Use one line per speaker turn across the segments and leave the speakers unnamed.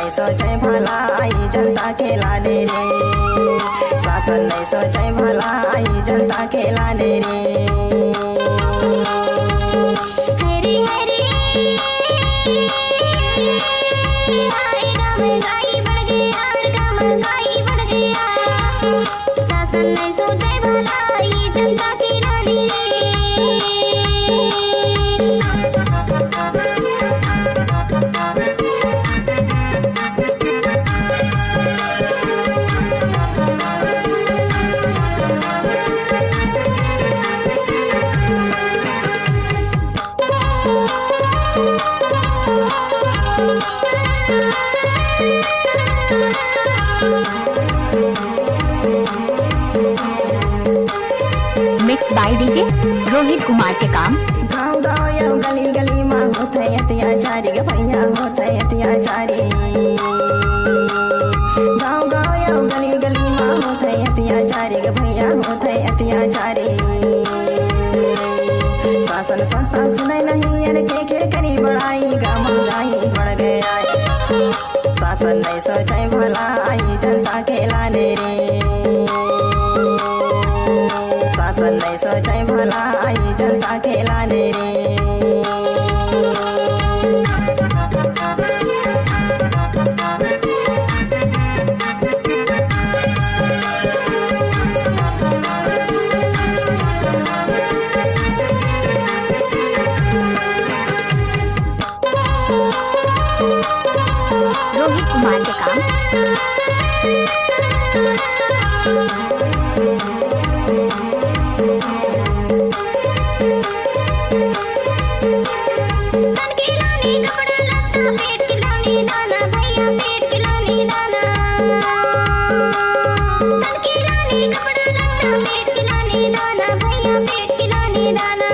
नहीं सोचे भला आई जनता खेलाने रे, शासन नहीं सोचे भला आई जनता खेलाने रे।
हरी हरी आएगा महंगाई बढ़ गया और महंगाई बढ़ गया, शासन नहीं सोचे भला आई जनता खेलाने रे।
Mix by DJ Rohit Kumar के काम।
गाँव गाँव या गली गली माँ होते अत्याचारी के भैया होते अत्याचारी, गाँव गाँव या गली गली माँ होते अत्याचारी के भैया होते अत्याचारी। शासन सत्ता सुने नहीं अन के करी बड़ाई गा महंगाई बढ़ गया, शासन नहीं सोचे भला आई जनता खेलाने रे, शासन नहीं सोचे भला आई जनता खेलाने रे।
रोहित कुमार के काम।
तन खिलाने कपड़ा लत्ता पेट खिलाने दाना भैया पेट खिलाने दाना, तन खिलाने कपड़ा लत्ता पेट खिलाने दाना भैया पेट खिलाने दाना।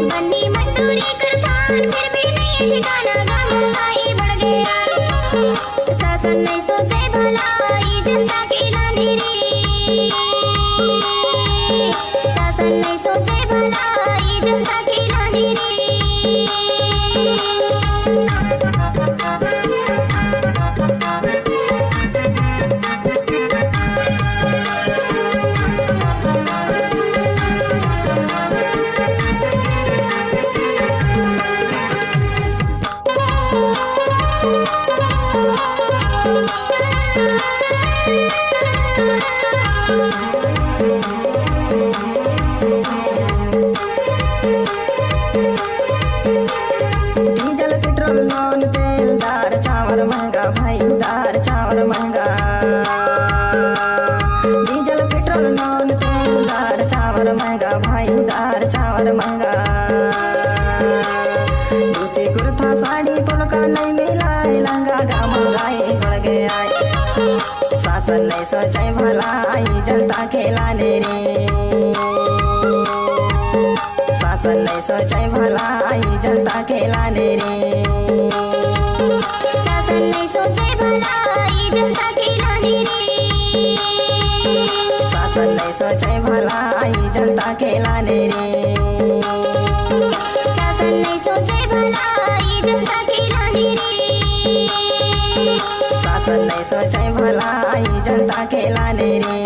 बन्नी मजदूरी करतान फिर भी नहीं ठिकाना, गा महंगाई बढ़ गया, शासन नहीं सोचे भला आई जनता खिलाने रे, शासन नहीं सोचे भला आई जनता खिलाने रे।
डीजल पेट्रोल नॉन तेल दार चावल महंगा भाई दार चावल महंगा, डीजल पेट्रोल नॉन तेल दार चावल महंगा भाई दार चावल महंगा। धोती कुर्ता साड़ी पुलका नहीं मिला लहंगा गा महंगाई बढ़ गया, शासन नहीं सोचे भला आई जनता खेलाने रे, शासन नहीं सोचे भला आई जनता खेलाने रे,
शासन नहीं सोचे भला आई जनता खिलाने रे,
शासन नहीं सोचे भला आई जनता खेलाने रे,
शासन नहीं सोचे भला आई जनता खिलाने रे,
शासन नहीं सोचे भला आई जनता खेलाने रे।